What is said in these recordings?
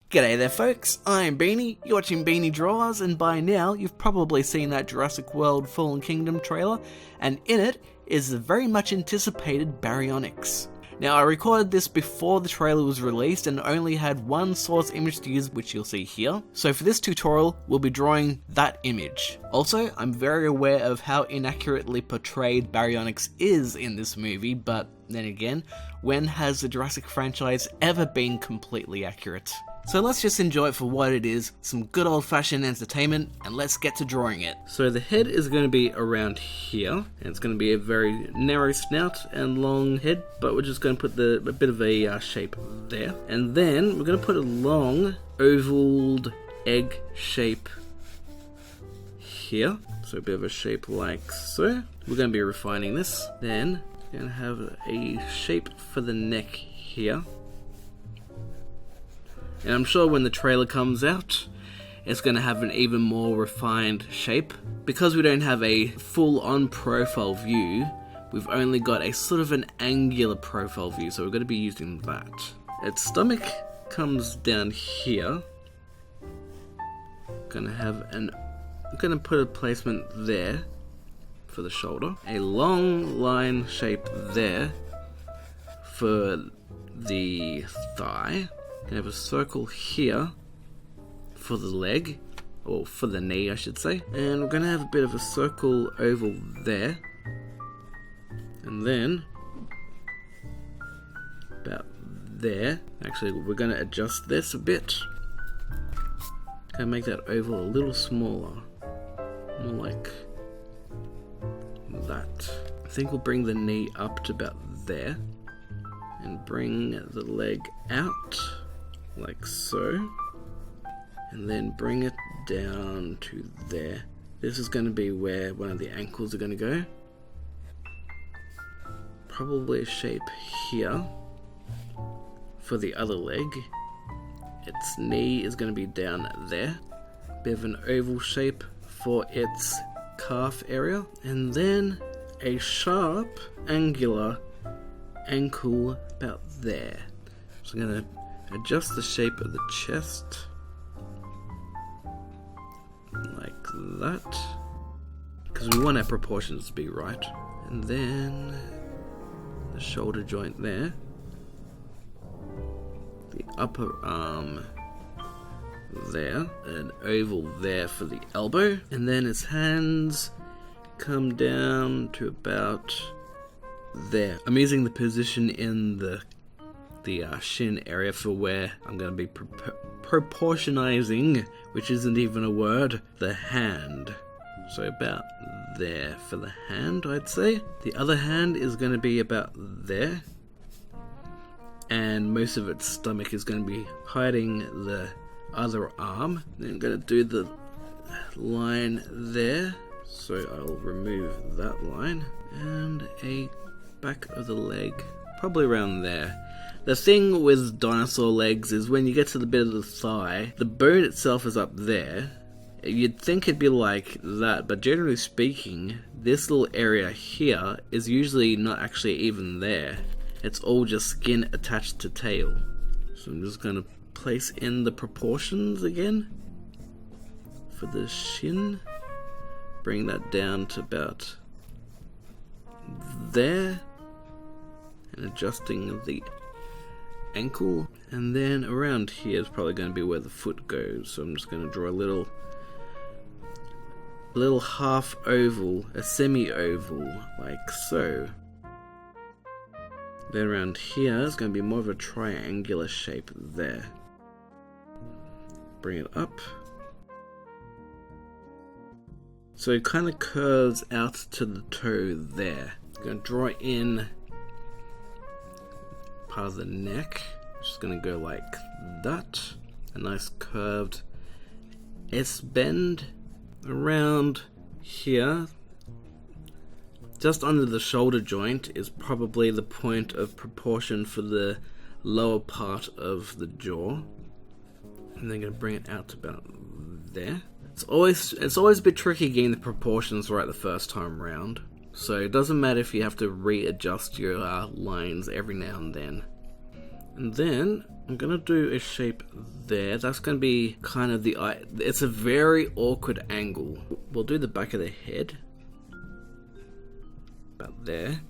G'day there folks, I'm Beanie, you're watching Beanie Draws, and by now you've probably seen that Jurassic World Fallen Kongdom trailer, and in it is the very much anticipated Baryonyx. Now I recorded this before the trailer was released and only had one source image to use, which you'll see here. So for this tutorial, we'll be drawing that image. Also, I'm very aware of how inaccurately portrayed Baryonyx is in this movie, but then again, when has the Jurassic franchise ever been completely accurate? So let's just enjoy it for what it is, some good old-fashioned entertainment, and let's get to drawing it. So the head is going to be around here, and it's going to be a very narrow snout and long head, but we're just going to put a bit of a shape there. And then we're going to put a long ovaled egg shape here, so a bit of a shape like so. We're going to be refining this. Then we're going to have a shape for the neck here. And I'm sure when the trailer comes out, it's going to have an even more refined shape. Because we don't have a full-on profile view, we've only got a sort of an angular profile view, so we're going to be using that. Its stomach comes down here. I'm going to put a placement there for the shoulder. A long line shape there for the thigh. I have a circle here for the leg, or for the knee I should say, and we're going to have a bit of a circle oval there, and then about there. Actually, we're going to adjust this a bit, going to make that oval a little smaller, more like that. I think we'll bring the knee up to about there, and bring the leg out like so, and then bring it down to there. This is going to be where one of the ankles are going to go. Probably a shape here for the other leg. Its knee is going to be down there. Bit of an oval shape for its calf area, and then a sharp angular ankle about there. So I'm going to adjust the shape of the chest like that, because we want our proportions to be right. And then the shoulder joint there, the upper arm there, an oval there for the elbow, and then its hands come down to about there. I'm using the position in the shin area for where I'm going to be proportionizing, which isn't even a word, the hand. So about there for the hand, I'd say. The other hand is going to be about there, and most of its stomach is going to be hiding the other arm. Then I'm going to do the line there, so I'll remove that line, and a back of the leg probably around there. The thing with dinosaur legs is when you get to the bit of the thigh, the bone itself is up there. You'd think it'd be like that, but generally speaking, this little area here is usually not actually even there. It's all just skin attached to tail. So I'm just going to place in the proportions again for the shin. Bring that down to about there, and adjusting the ankle, and then around here is probably going to be where the foot goes, so I'm just going to draw a little half oval, a semi-oval like so. Then around here is going to be more of a triangular shape there. Bring it up, so it kind of curves out to the toe there. I'm going to draw in part of the neck, just going to go like that, a nice curved S bend around here. Just under the shoulder joint is probably the point of proportion for the lower part of the jaw, and then going to bring it out to about there. It's always a bit tricky getting the proportions right the first time round. So it doesn't matter if you have to readjust your lines every now and then. And then I'm gonna do a shape there. That's gonna be kind of the eye. It's a very awkward angle. We'll do the back of the head. About there.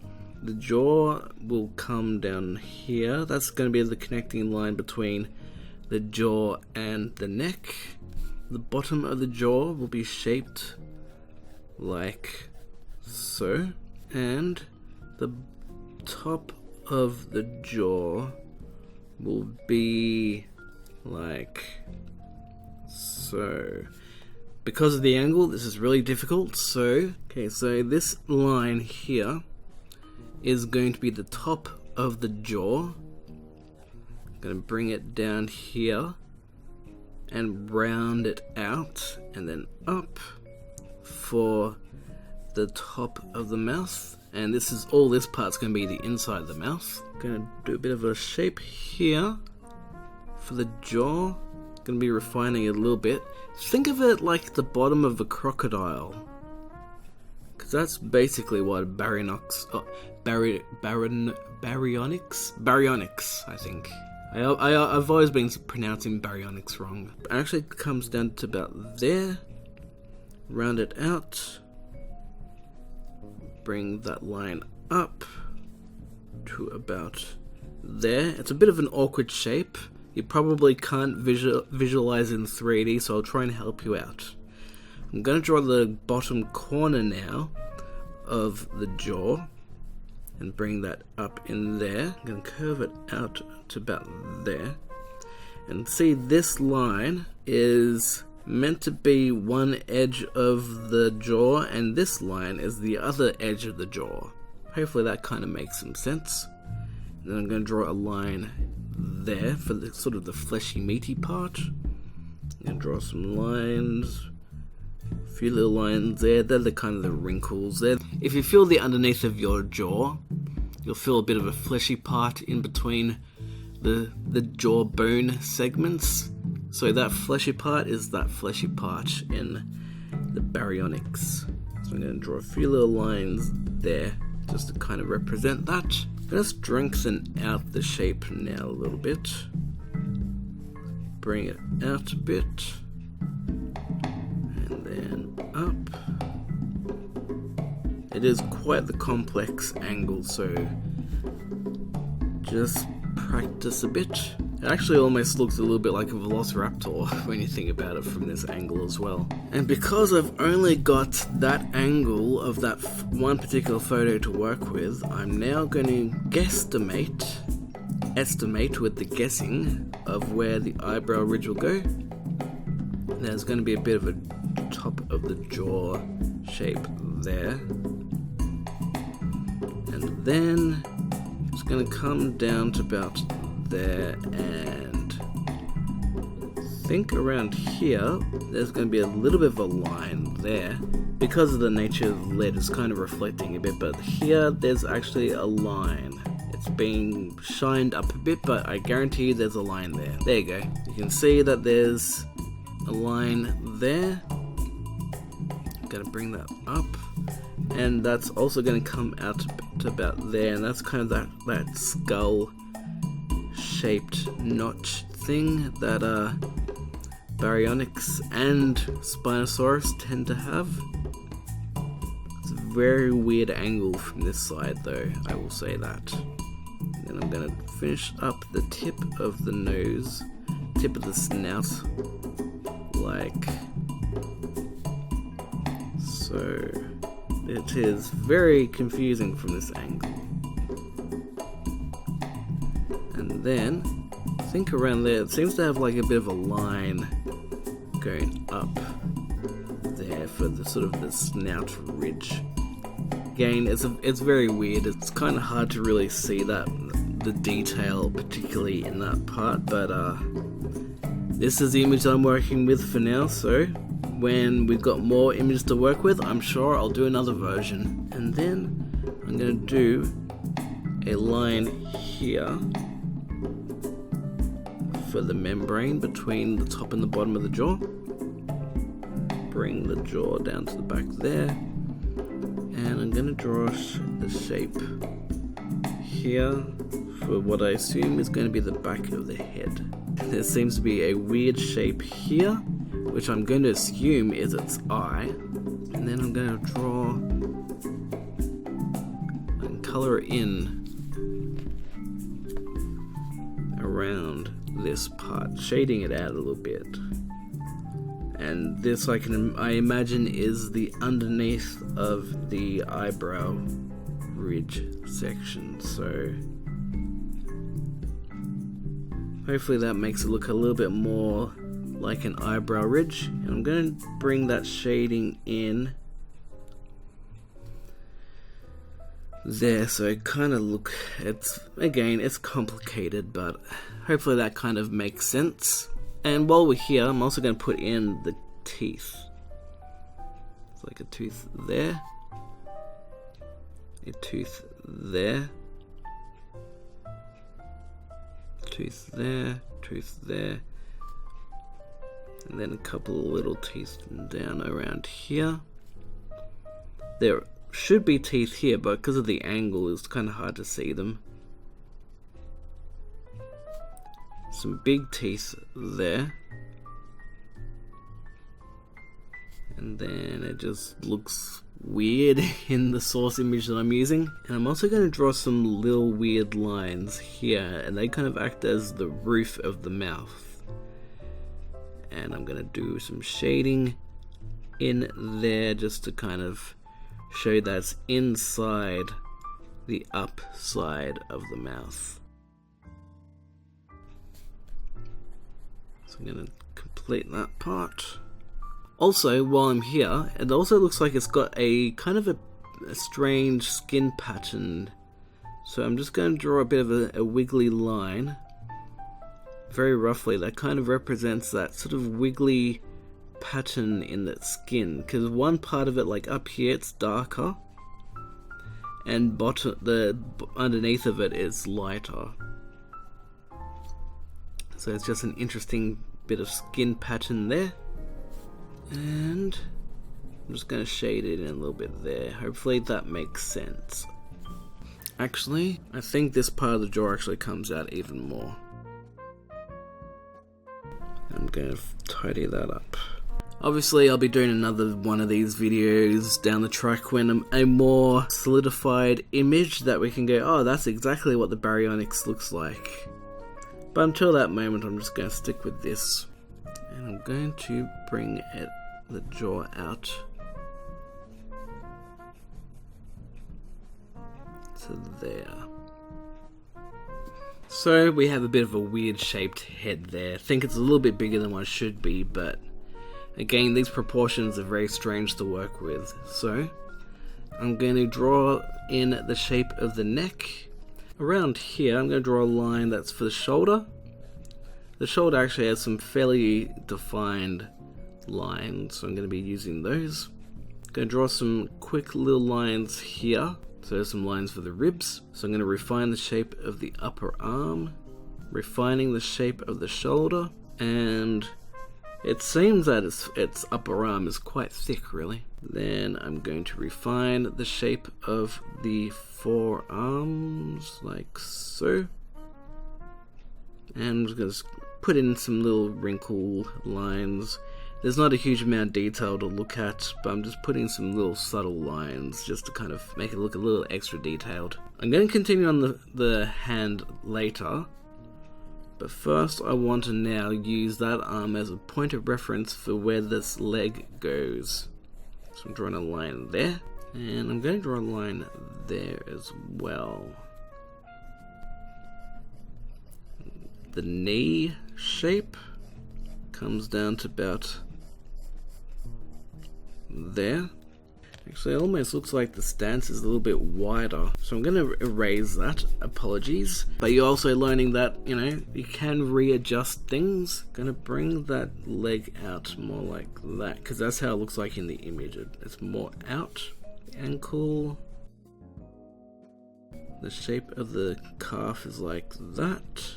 The jaw will come down here. That's gonna be the connecting line between the jaw and the neck. The bottom of the jaw will be shaped like so. And the top of the jaw will be like so. Because of the angle, this is really difficult. So this line here is going to be the top of the jaw. I'm going to bring it down here and round it out and then up for the top of the mouth. And this part's going to be the inside of the mouth. Going to do a bit of a shape here for the jaw. Going to be refining it a little bit. Think of it like the bottom of a crocodile, because that's basically what Baryonyx, I think. I've always been pronouncing Baryonyx wrong. It actually comes down to about there. Round it out. Bring that line up to about there. It's a bit of an awkward shape. You probably can't visualize in 3D, so I'll try and help you out. I'm going to draw the bottom corner now of the jaw and bring that up in there. I'm going to curve it out to about there. And see, this line is meant to be one edge of the jaw, and this line is the other edge of the jaw. Hopefully that kind of makes some sense. Then I'm going to draw a line there for the sort of the fleshy meaty part. I'm going to draw some lines, a few little lines there. They're the kind of the wrinkles there. If you feel the underneath of your jaw, you'll feel a bit of a fleshy part in between the jawbone segments. So that fleshy part is that fleshy part in the Baryonyx. So I'm going to draw a few little lines there just to kind of represent that. I'm going to strengthen out the shape now a little bit. Bring it out a bit. And then up. It is quite the complex angle, so just practice a bit. It actually almost looks a little bit like a velociraptor when you think about it from this angle as well. And because I've only got that angle of that one particular photo to work with, I'm now going to estimate with the guessing of where the eyebrow ridge will go. There's going to be a bit of a top of the jaw shape there. And then it's going to come down to about there, and think around here there's going to be a little bit of a line there because of the nature of the lead. It's kind of reflecting a bit, but here there's actually a line. It's being shined up a bit, but I guarantee you there's a line there. There you go. You can see that there's a line there. Gotta bring that up, and that's also going to come out to about there, and that's kind of that skull shaped notch thing that Baryonyx and Spinosaurus tend to have. It's a very weird angle from this side though, I will say that. Then I'm going to finish up the tip of the nose, tip of the snout, like so. It is very confusing from this angle. And then, think around there, it seems to have like a bit of a line going up there for the sort of the snout ridge. Again, it's very weird. It's kind of hard to really see the detail, particularly in that part, but this is the image I'm working with for now, so when we've got more images to work with, I'm sure I'll do another version. And then I'm going to do a line here for the membrane between the top and the bottom of the jaw. Bring the jaw down to the back there, and I'm going to draw the shape here for what I assume is going to be the back of the head. There seems to be a weird shape here, which I'm going to assume is its eye. And then I'm going to draw and colour in around this part, shading it out a little bit. And this I imagine is the underneath of the eyebrow ridge section, so hopefully that makes it look a little bit more like an eyebrow ridge. And I'm going to bring that shading in there, so it kind of look, it's complicated, but hopefully that kind of makes sense. And while we're here, I'm also going to put in the teeth. It's like a tooth there, a tooth there, tooth there, tooth there, and then a couple of little teeth down around here. There should be teeth here, but because of the angle it's kind of hard to see them. Some big teeth there, and then it just looks weird in the source image that I'm using. And I'm also going to draw some little weird lines here, and they kind of act as the roof of the mouth. And I'm going to do some shading in there just to kind of show that's inside the upside of the mouth. So I'm going to complete that part. Also, while I'm here, it also looks like it's got a kind of a strange skin pattern. So I'm just going to draw a bit of a wiggly line, very roughly, that kind of represents that sort of wiggly pattern in that skin, because one part of it, like up here, it's darker, and underneath of it is lighter. So it's just an interesting bit of skin pattern there. And I'm just going to shade it in a little bit there. Hopefully that makes sense. Actually, I think this part of the jaw actually comes out even more. I'm going to tidy that up. Obviously, I'll be doing another one of these videos down the track when a more solidified image that we can go, oh, that's exactly what the Baryonyx looks like. But until that moment, I'm just going to stick with this. And I'm going to bring the jaw out to there. So we have a bit of a weird shaped head there. I think it's a little bit bigger than what it should be, but again, these proportions are very strange to work with. So I'm going to draw in the shape of the neck. Around here, I'm going to draw a line that's for the shoulder. The shoulder actually has some fairly defined lines, so I'm going to be using those. I'm going to draw some quick little lines here. So there's some lines for the ribs. So I'm going to refine the shape of the upper arm, refining the shape of the shoulder, and it seems that its upper arm is quite thick, really. Then I'm going to refine the shape of the forearms, like so. And I'm just going to put in some little wrinkle lines. There's not a huge amount of detail to look at, but I'm just putting some little subtle lines just to kind of make it look a little extra detailed. I'm going to continue on the hand later, but first I want to now use that arm as a point of reference for where this leg goes. So I'm drawing a line there, and I'm going to draw a line there as well. The knee shape comes down to about there. Actually, it almost looks like the stance is a little bit wider, so I'm going to erase that. Apologies. But you're also learning that, you can readjust things. Going to bring that leg out more like that, because that's how it looks like in the image. It's more out. The ankle. The shape of the calf is like that.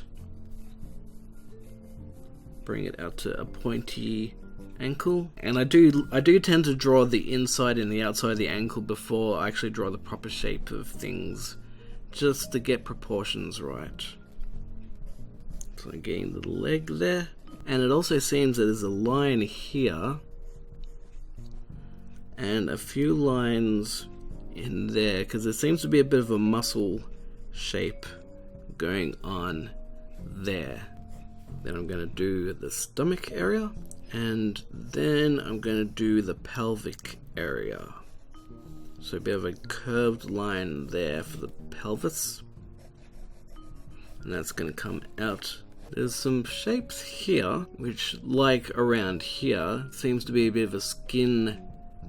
Bring it out to a pointy ankle, and I do tend to draw the inside and the outside of the ankle before I actually draw the proper shape of things, just to get proportions right. So I'm getting the leg there. And it also seems that there's a line here and a few lines in there, because there seems to be a bit of a muscle shape going on there. Then I'm going to do the stomach area, and then I'm going to do the pelvic area. So a bit of a curved line there for the pelvis, and that's going to come out. There's some shapes here, which, like around here, seems to be a bit of a skin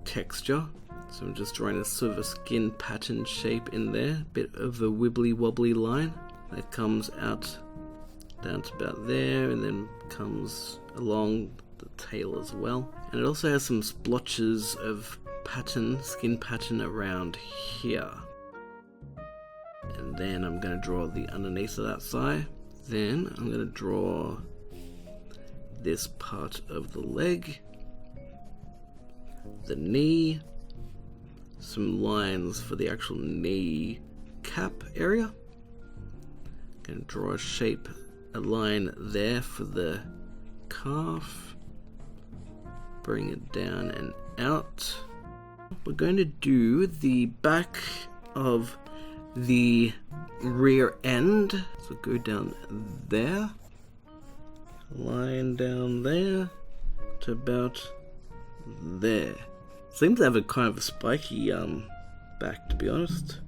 texture. So I'm just drawing a sort of a skin pattern shape in there, bit of a wibbly wobbly line that comes out down to about there and then comes along the tail as well. And it also has some splotches of pattern, skin pattern around here. And then I'm going to draw the underneath of that thigh. Then I'm going to draw this part of the leg, the knee, some lines for the actual knee cap area. Going to draw a shape, a line there for the calf. Bring it down and out. We're going to do the back of the rear end. So go down there, line down there to about there. Seems to have a kind of a spiky back, to be honest.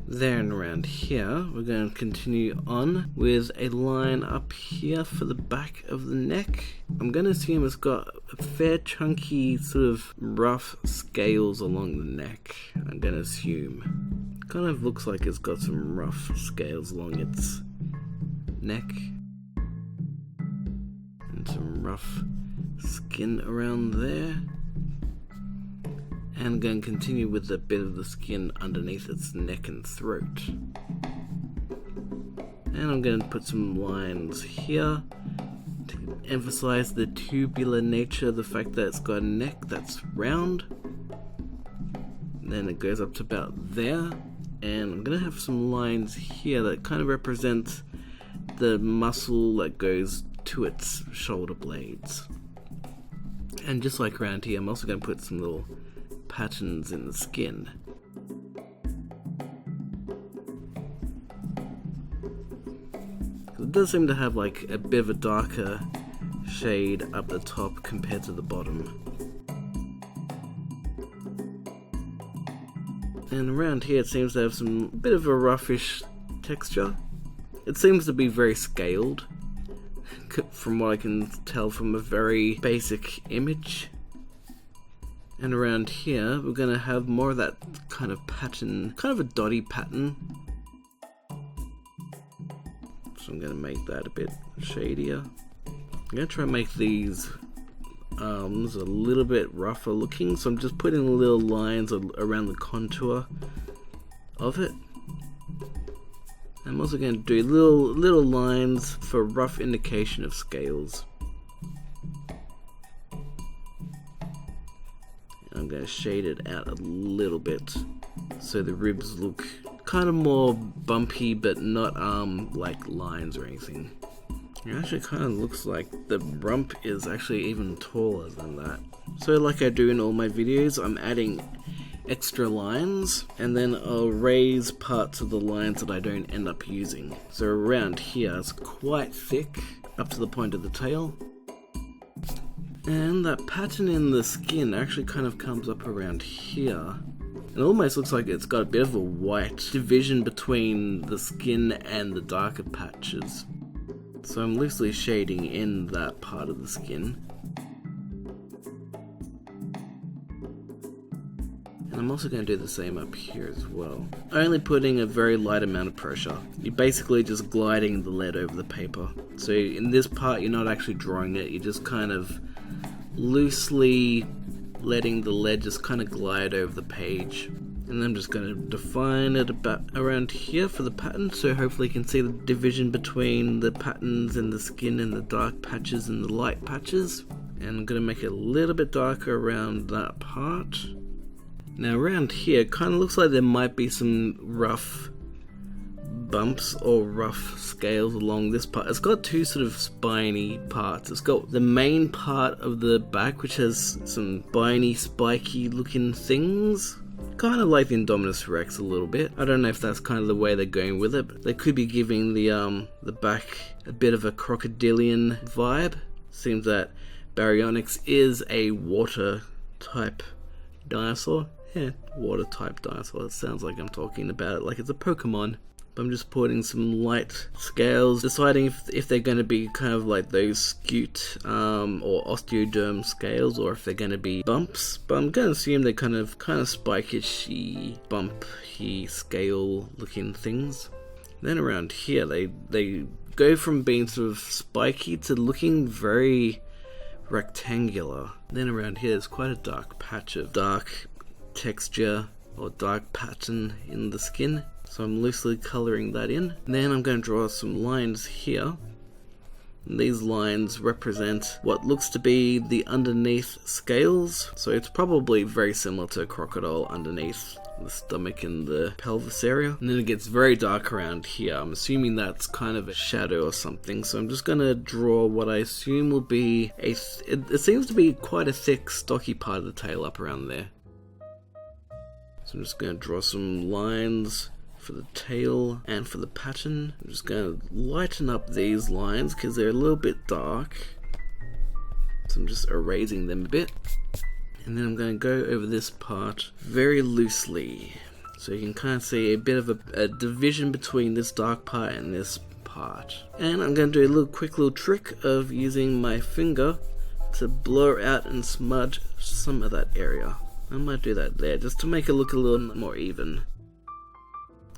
There and around here, we're going to continue on with a line up here for the back of the neck. I'm going to assume it's got a fair chunky sort of rough scales along the neck. I'm going to assume. Kind of looks like it's got some rough scales along its neck. And some rough skin around there. And I'm going to continue with a bit of the skin underneath its neck and throat. And I'm going to put some lines here to emphasize the tubular nature, the fact that it's got a neck that's round. And then it goes up to about there. And I'm going to have some lines here that kind of represent the muscle that goes to its shoulder blades. And just like around here, I'm also going to put some little patterns in the skin. It does seem to have like a bit of a darker shade up the top compared to the bottom. And around here it seems to have some bit of a roughish texture. It seems to be very scaled, from what I can tell from a very basic image. And around here, we're going to have more of that kind of pattern, kind of a dotty pattern. So I'm going to make that a bit shadier. I'm going to try and make these arms a little bit rougher looking, so I'm just putting little lines around the contour of it. I'm also going to do little lines for rough indication of scales. I'm going to shade it out a little bit so the ribs look kind of more bumpy, but not like lines or anything. It actually kind of looks like the rump is actually even taller than that. So like I do in all my videos, I'm adding extra lines and then I'll raise parts of the lines that I don't end up using. So around here it's quite thick up to the point of the tail. And that pattern in the skin actually kind of comes up around here. It almost looks like it's got a bit of a white division between the skin and the darker patches. So I'm loosely shading in that part of the skin. And I'm also going to do the same up here as well. Only putting a very light amount of pressure. You're basically just gliding the lead over the paper. So in this part you're not actually drawing it, you're just kind of loosely letting the lead just kind of glide over the page. And I'm just going to define it about around here for the pattern, so hopefully you can see the division between the patterns and the skin and the dark patches and the light patches. And I'm going to make it a little bit darker around that part. Now around here, it kind of looks like there might be some rough bumps or rough scales along this part. It's got two sort of spiny parts. It's got the main part of the back, which has some spiny, spiky looking things. Kind of like the Indominus Rex a little bit. I don't know if that's kind of the way they're going with it, but they could be giving the back a bit of a crocodilian vibe. Seems that Baryonyx is a water type dinosaur. Yeah, water type dinosaur. It sounds like I'm talking about it like it's a Pokemon. I'm just putting some light scales, deciding if they're going to be kind of like those scute or osteoderm scales, or if they're going to be bumps. But I'm going to assume they're kind of spikishy, bumpy scale looking things. Then around here, they go from being sort of spiky to looking very rectangular. Then around here, there's quite a dark patch of dark texture or dark pattern in the skin. So I'm loosely colouring that in. And then I'm going to draw some lines here. And these lines represent what looks to be the underneath scales. So it's probably very similar to a crocodile underneath the stomach and the pelvis area. And then it gets very dark around here. I'm assuming that's kind of a shadow or something. So I'm just going to draw what I assume will be it seems to be quite a thick, stocky part of the tail up around there. So I'm just going to draw some lines for the tail and for the pattern. I'm just going to lighten up these lines because they're a little bit dark. So I'm just erasing them a bit. And then I'm going to go over this part very loosely. So you can kind of see a bit of a division between this dark part and this part. And I'm going to do a quick little trick of using my finger to blur out and smudge some of that area. I might do that there just to make it look a little more even.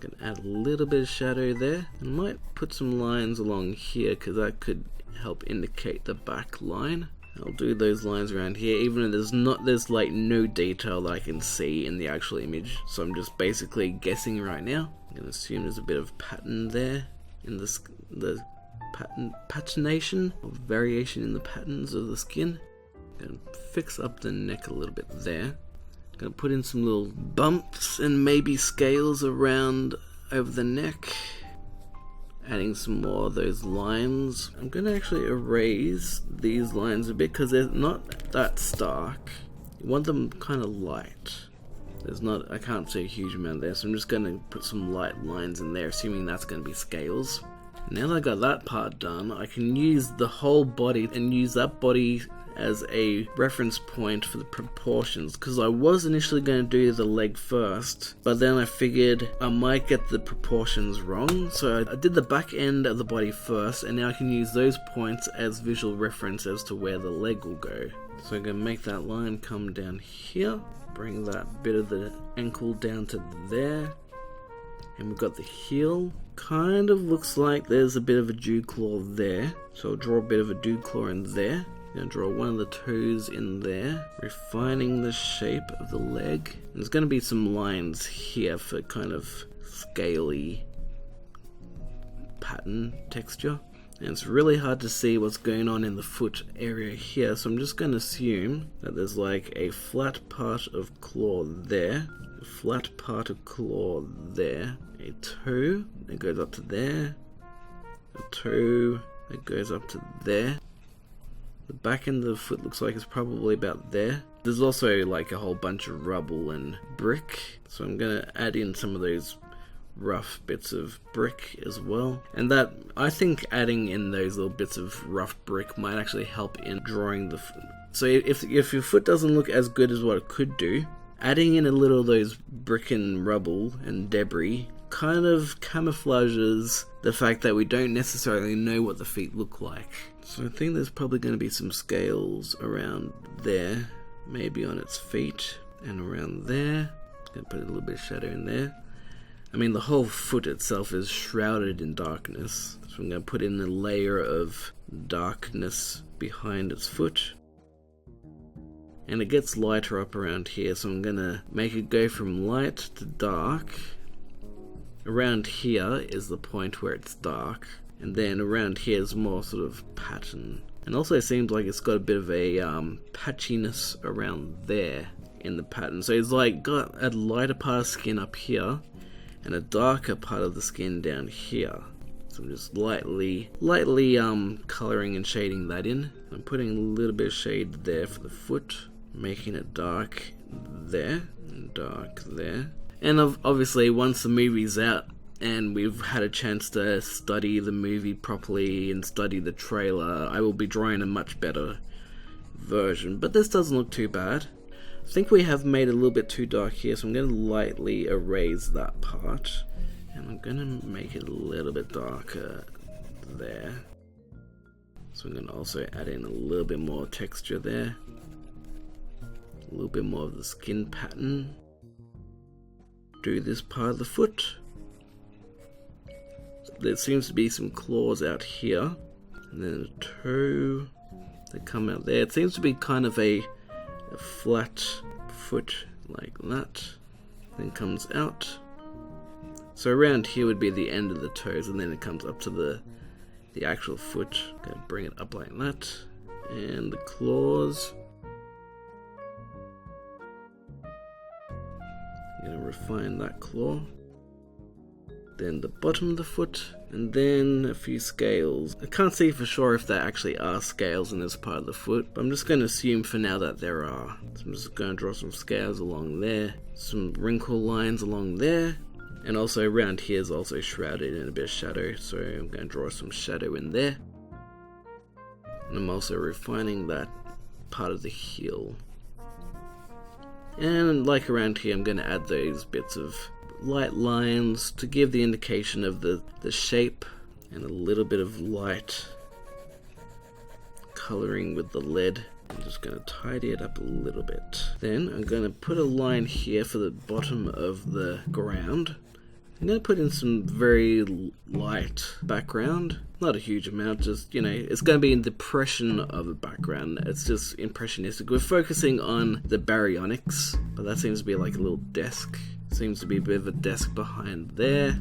Gonna add a little bit of shadow there, and might put some lines along here because that could help indicate the back line. I'll do those lines around here, even though there's like no detail that I can see in the actual image. So I'm just basically guessing right now. I'm gonna assume there's a bit of pattern there in the patination or variation in the patterns of the skin. Gonna fix up the neck a little bit there. Gonna put in some little bumps and maybe scales around over the neck. Adding some more of those lines. I'm gonna actually erase these lines a bit because they're not that stark. You want them kind of light. I can't see a huge amount there, so I'm just gonna put some light lines in there, assuming that's gonna be scales. Now that I got that part done, I can use the whole body and use that body as a reference point for the proportions, because I was initially going to do the leg first, but then I figured I might get the proportions wrong, so I did the back end of the body first, and now I can use those points as visual reference as to where the leg will go. So I'm going to make that line come down here, bring that bit of the ankle down to there, and we've got the heel. Kind of looks like there's a bit of a dew claw there, so I'll draw a bit of a dew claw in there. Going to draw one of the toes in there, refining the shape of the leg. And there's going to be some lines here for kind of scaly pattern texture. And it's really hard to see what's going on in the foot area here, so I'm just going to assume that there's like a flat part of claw there, a flat part of claw there, a toe that goes up to there, a toe that goes up to there. The back end of the foot looks like it's probably about there. There's also like a whole bunch of rubble and brick, so I'm going to add in some of those rough bits of brick as well. And that, I think adding in those little bits of rough brick might actually help in drawing the foot. So if your foot doesn't look as good as what it could do, adding in a little of those brick and rubble and debris kind of camouflages the fact that we don't necessarily know what the feet look like. So I think there's probably going to be some scales around there, maybe on its feet, and around there. Gonna put a little bit of shadow in there. I mean, the whole foot itself is shrouded in darkness, so I'm going to put in a layer of darkness behind its foot. And it gets lighter up around here, so I'm going to make it go from light to dark. Around here is the point where it's dark, and then around here is more sort of pattern. And also it seems like it's got a bit of a patchiness around there. in the pattern. So he's like got a lighter part of skin up here and a darker part of the skin down here. So I'm just lightly colouring and shading that in. I'm putting a little bit of shade there for the foot, making it dark there and dark there. And obviously once the movie's out and we've had a chance to study the movie properly and study the trailer, I will be drawing a much better version. But this doesn't look too bad. I think we have made it a little bit too dark here, so I'm going to lightly erase that part. And I'm going to make it a little bit darker there. So I'm going to also add in a little bit more texture there. A little bit more of the skin pattern. Do this part of the foot. There seems to be some claws out here. And then a toe that come out there. It seems to be kind of a flat foot like that, then comes out. So around here would be the end of the toes, and then it comes up to the actual foot. Gonna bring it up like that, and the claws. Gonna refine that claw. Then the bottom of the foot, and then a few scales. I can't see for sure if there actually are scales in this part of the foot, but I'm just going to assume for now that there are. So I'm just going to draw some scales along there, some wrinkle lines along there, and also around here is also shrouded in a bit of shadow, so I'm going to draw some shadow in there. And I'm also refining that part of the heel. And like around here, I'm going to add those bits of light lines to give the indication of the shape, and a little bit of light coloring with the lead. I'm just going to tidy it up a little bit. Then I'm going to put a line here for the bottom of the ground. I'm going to put in some very light background, not a huge amount, just, you know, it's going to be in the impression of a background. It's just impressionistic. We're focusing on the Baryonyx, but that seems to be like a little desk. Seems to be a bit of a desk behind there.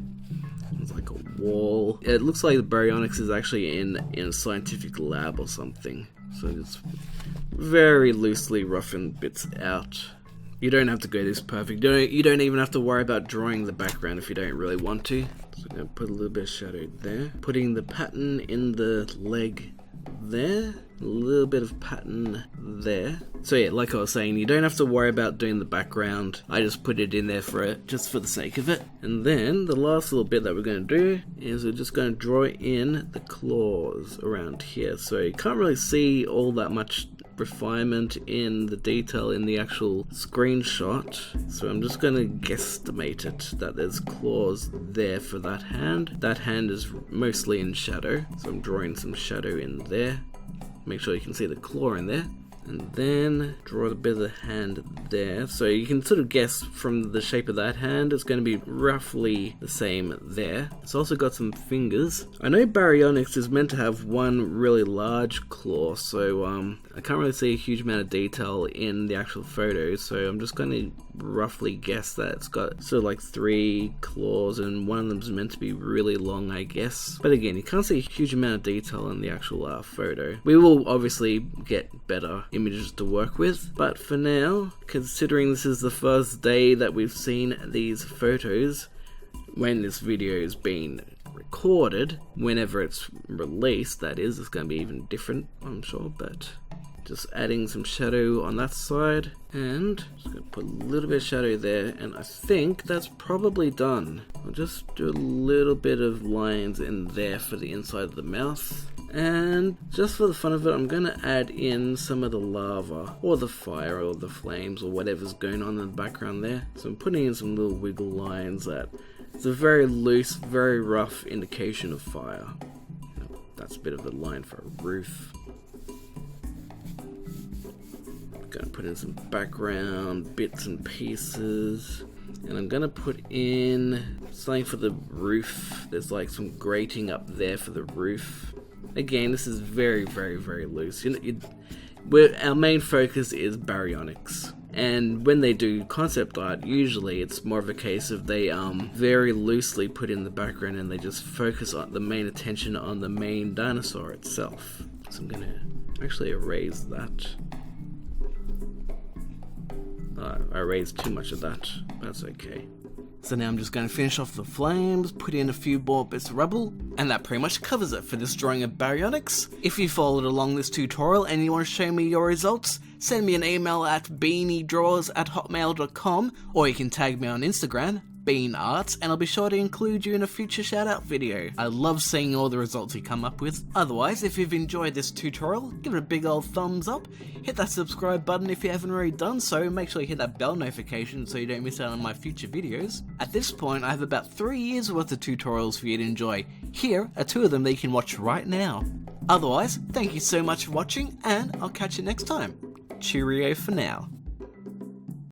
It's like a wall. It looks like the Baryonyx is actually in a scientific lab or something. So it's very loosely roughened bits out. You don't have to go this perfect. You don't even have to worry about drawing the background if you don't really want to. So I'm going to put a little bit of shadow there. Putting the pattern in the leg there. A little bit of pattern there. So yeah, like I was saying, you don't have to worry about doing the background. I just put it in there just for the sake of it. And then the last little bit that we're going to do is we're just going to draw in the claws around here. So you can't really see all that much refinement in the detail in the actual screenshot. So I'm just going to guesstimate it that there's claws there for that hand. That hand is mostly in shadow, so I'm drawing some shadow in there. Make sure you can see the claw in there. And then draw a bit of the hand there. So you can sort of guess from the shape of that hand, it's going to be roughly the same there. It's also got some fingers. I know Baryonyx is meant to have one really large claw, so I can't really see a huge amount of detail in the actual photos, so I'm just going to roughly guess that it's got sort of like 3 claws, and one of them is meant to be really long, I guess. But again, you can't see a huge amount of detail in the actual photo. We will obviously get better images to work with, but for now, considering this is the first day that we've seen these photos, when this video is being recorded, whenever it's released, that is, it's going to be even different, I'm sure, but just adding some shadow on that side, and just going to put a little bit of shadow there, and I think that's probably done. I'll just do a little bit of lines in there for the inside of the mouth. And just for the fun of it, I'm going to add in some of the lava, or the fire, or the flames, or whatever's going on in the background there. So I'm putting in some little wiggle lines that it's a very loose, very rough indication of fire. That's a bit of a line for a roof. I'm going to put in some background bits and pieces. And I'm going to put in something for the roof. There's like some grating up there for the roof. Again, this is very, very, very loose. Our main focus is Baryonyx. And when they do concept art, usually it's more of a case of they very loosely put in the background and they just focus on the main attention on the main dinosaur itself. So I'm going to actually erase that. I raised too much of that. That's okay. So now I'm just going to finish off the flames, put in a few more bits of rubble, and that pretty much covers it for this drawing of Baryonyx. If you followed along this tutorial and you want to show me your results, send me an email at beaniedraws@hotmail.com, or you can tag me on Instagram, BeanArts, and I'll be sure to include you in a future shoutout video. I love seeing all the results you come up with. Otherwise, if you've enjoyed this tutorial, give it a big old thumbs up, hit that subscribe button if you haven't already done so, make sure you hit that bell notification so you don't miss out on my future videos. At this point, I have about 3 years worth of tutorials for you to enjoy. Here are 2 of them that you can watch right now. Otherwise, thank you so much for watching, and I'll catch you next time. Cheerio for now.